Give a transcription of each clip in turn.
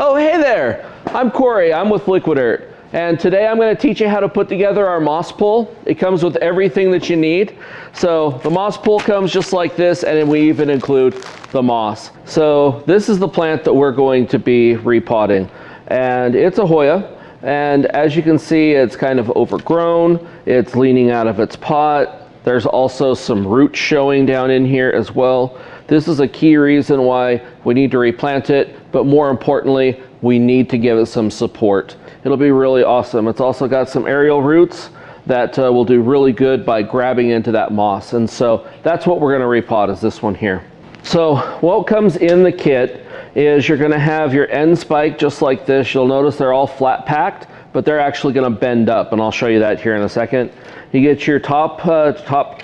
Oh, hey there. I'm Corey. I'm with Liqui-Dirt. And today I'm going to teach you how to put together our moss pole. It comes with everything that you need. So the moss pole comes just like this, and then we even include the moss. So this is the plant that we're going to be repotting. And it's a Hoya. And as you can see, it's kind of overgrown. It's leaning out of its pot. There's also some roots showing down in here as well. This is a key reason why we need to replant it, but more importantly, we need to give it some support. It'll be really awesome. It's also got some aerial roots that will do really good by grabbing into that moss. And so that's what we're gonna repot, is this one here. So what comes in the kit is you're gonna have your end spike just like this. You'll notice they're all flat packed, but they're actually gonna bend up, and I'll show you that here in a second. You get your top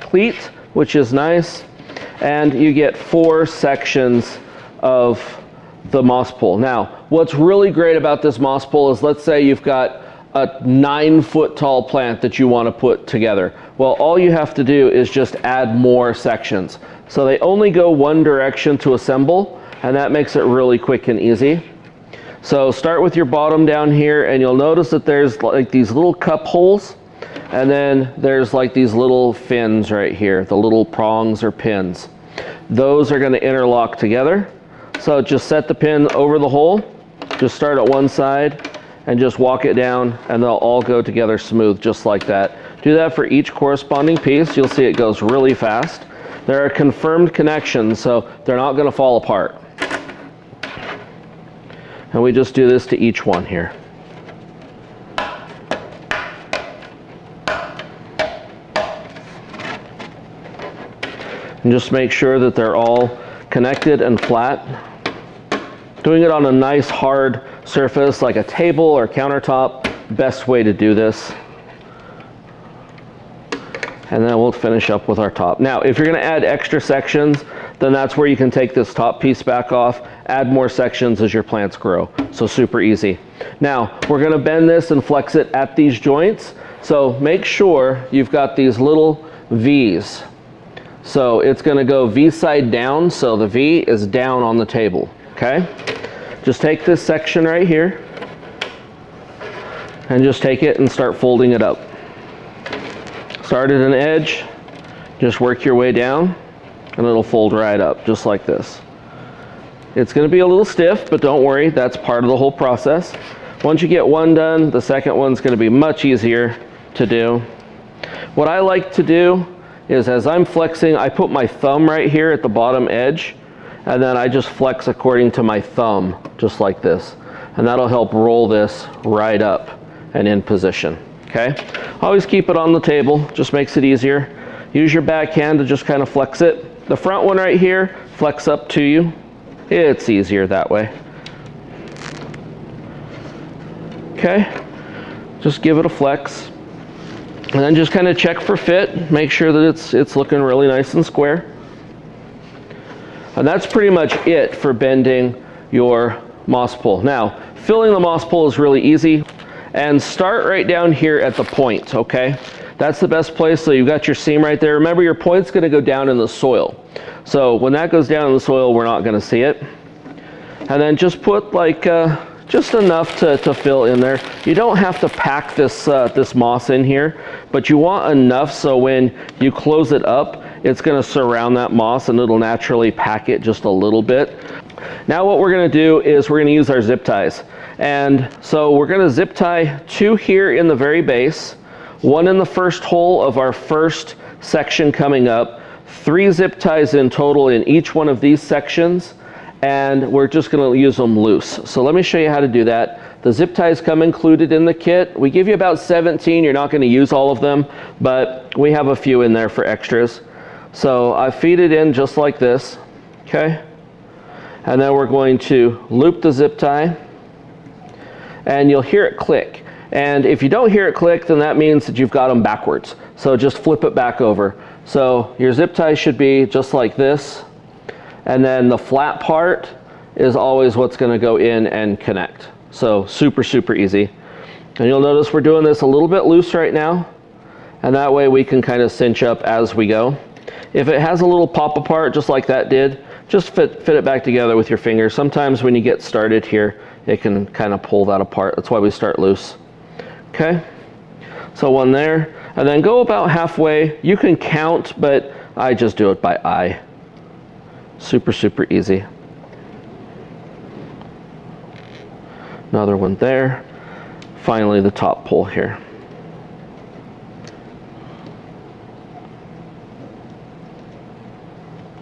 cleat, which is nice, and you get 4 sections of the moss pole. Now, what's really great about this moss pole is, let's say you've got a 9-foot tall plant that you want to put together. Well, all you have to do is just add more sections. So they only go one direction to assemble, and that makes it really quick and easy. So start with your bottom down here, and you'll notice that there's like these little cup holes, and then there's like these little fins right here, the little prongs or pins. Those are going to interlock together. So just set the pin over the hole, just start at one side and just walk it down, and they'll all go together smooth just like that. Do that for each corresponding piece. You'll see it goes really fast. There are confirmed connections, so they're not going to fall apart. And we just do this to each one here. And just make sure that they're all connected and flat. Doing it on a nice hard surface like a table or countertop, best way to do this. And then we'll finish up with our top. Now, if you're going to add extra sections, then that's where you can take this top piece back off, add more sections as your plants grow. So super easy. Now, we're going to bend this and flex it at these joints. So make sure you've got these little V's. So it's going to go V side down, so the V is down on the table, okay? Just take this section right here and just take it and start folding it up. Start at an edge, just work your way down, and it'll fold right up, just like this. It's going to be a little stiff, but don't worry, that's part of the whole process. Once you get one done, the second one's going to be much easier to do. What I like to do is, as I'm flexing, I put my thumb right here at the bottom edge, and then I just flex according to my thumb, just like this. And that'll help roll this right up and in position, okay? Always keep it on the table, just makes it easier. Use your backhand to just kind of flex it. The front one right here, flex up to you. It's easier that way. Okay, just give it a flex. And then just kind of check for fit, make sure that it's looking really nice and square. And that's pretty much it for bending your moss pole. Now, filling the moss pole is really easy. And start right down here at the point, okay? That's the best place. So you've got your seam right there. Remember, your point's going to go down in the soil. So when that goes down in the soil, we're not going to see it. And then just put like just enough to fill in there. You don't have to pack this moss in here, but you want enough so when you close it up, it's going to surround that moss and it'll naturally pack it just a little bit. Now what we're going to do is we're going to use our zip ties. And so we're going to zip tie 2 here in the very base, 1 in the first hole of our first section coming up, 3 zip ties in total in each one of these sections, and we're just going to use them loose. So let me show you how to do that. The zip ties come included in the kit. We give you about 17. You're not going to use all of them, but we have a few in there for extras. So I feed it in just like this, okay? And then we're going to loop the zip tie, and you'll hear it click. And if you don't hear it click, then that means that you've got them backwards. So just flip it back over. So your zip tie should be just like this. And then the flat part is always what's going to go in and connect. So super, super easy. And you'll notice we're doing this a little bit loose right now. And that way we can kind of cinch up as we go. If it has a little pop apart, just like that did, just fit it back together with your fingers. Sometimes when you get started here, it can kind of pull that apart. That's why we start loose. Okay, so one there, and then go about halfway. You can count, but I just do it by eye. Super, super easy. Another one there. Finally, the top pole here.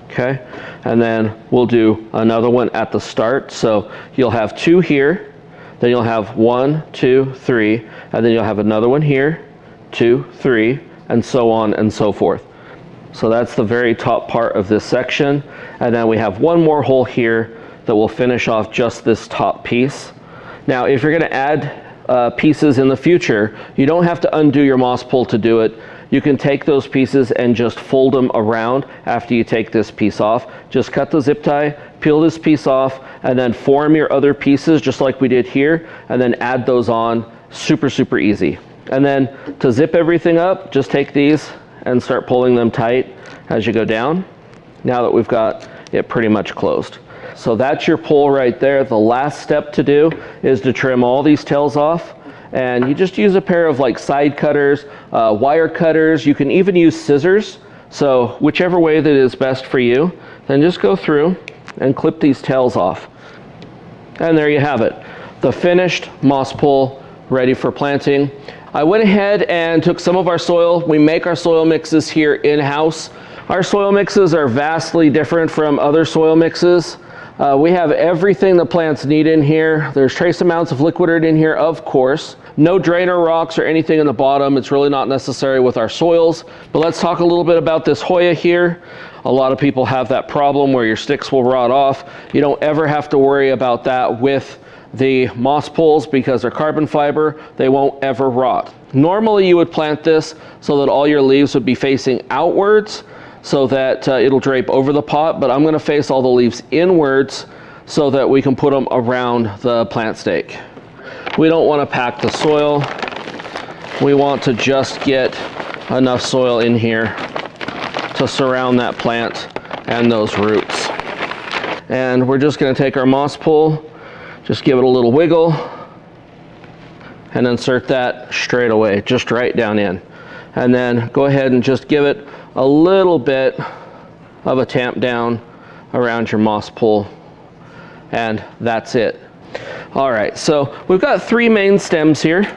Okay, and then we'll do another one at the start. So you'll have 2 here, then you'll have 1, 2, 3, and then you'll have another one here, 2, 3, and so on and so forth. So that's the very top part of this section. And then we have one more hole here that will finish off just this top piece. Now, if you're going to add pieces in the future, you don't have to undo your moss pole to do it. You can take those pieces and just fold them around after you take this piece off. Just cut the zip tie, peel this piece off, and then form your other pieces just like we did here, and then add those on. Super, super easy. And then to zip everything up, just take these and start pulling them tight as you go down, now that we've got it pretty much closed. So that's your pole right there. The last step to do is to trim all these tails off. And you just use a pair of like side cutters, wire cutters. You can even use scissors. So whichever way that is best for you, then just go through and clip these tails off. And there you have it. The finished moss pole ready for planting. I went ahead and took some of our soil. We make our soil mixes here in-house. Our soil mixes are vastly different from other soil mixes. We have everything the plants need in here. There's trace amounts of Liqui-Dirt in here, of course. No drainer rocks or anything in the bottom. It's really not necessary with our soils. But let's talk a little bit about this Hoya here. A lot of people have that problem where your sticks will rot off. You don't ever have to worry about that with the moss poles because they're carbon fiber. They won't ever rot. Normally you would plant this so that all your leaves would be facing outwards, so that it'll drape over the pot, but I'm gonna face all the leaves inwards so that we can put them around the plant stake. We don't wanna pack the soil. We want to just get enough soil in here to surround that plant and those roots. And we're just gonna take our moss pole, just give it a little wiggle, and insert that straight away, just right down in. And then go ahead and just give it a little bit of a tamp down around your moss pole, and that's it. All right, so we've got 3 main stems here,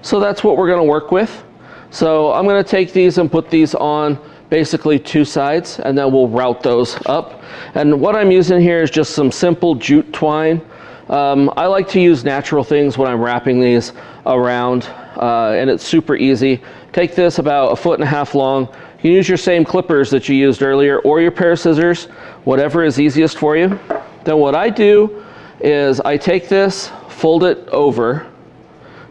so that's what we're going to work with. So I'm going to take these and put these on basically 2 sides, and then we'll route those up. And what I'm using here is just some simple jute twine. I like to use natural things when I'm wrapping these around, and it's super easy. Take this about 1.5 feet long. You can use your same clippers that you used earlier or your pair of scissors, whatever is easiest for you. Then what I do is I take this, fold it over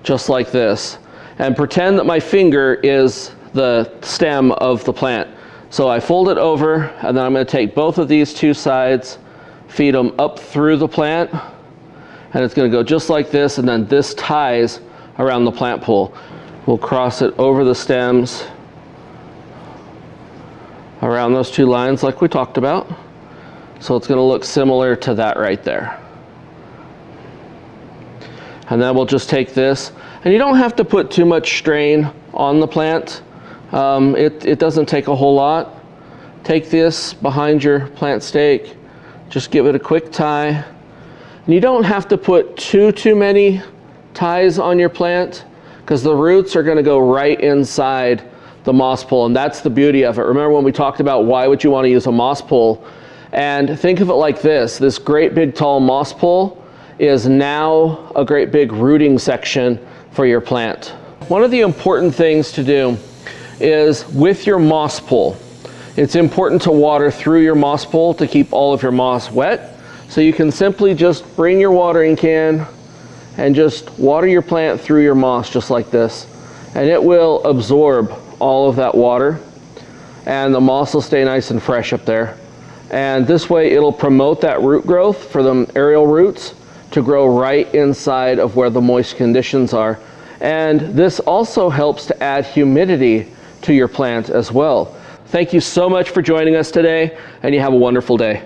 just like this, and pretend that my finger is the stem of the plant. So I fold it over, and then I'm going to take both of these 2 sides, feed them up through the plant, and it's going to go just like this, and then this ties around the plant pole. We'll cross it over the stems around those 2 lines like we talked about. So it's going to look similar to that right there. And then we'll just take this, and you don't have to put too much strain on the plant. It doesn't take a whole lot. Take this behind your plant stake, just give it a quick tie. And you don't have to put too many ties on your plant, because the roots are going to go right inside the moss pole, and that's the beauty of it. Remember when we talked about why would you want to use a moss pole? And think of it like this great big tall moss pole is now a great big rooting section for your plant. One of the important things to do is with your moss pole, it's important to water through your moss pole to keep all of your moss wet. So you can simply just bring your watering can and just water your plant through your moss just like this, and it will absorb all of that water, and the moss will stay nice and fresh up there. And this way it'll promote that root growth for the aerial roots to grow right inside of where the moist conditions are. And this also helps to add humidity to your plant as well. Thank you so much for joining us today, and you have a wonderful day.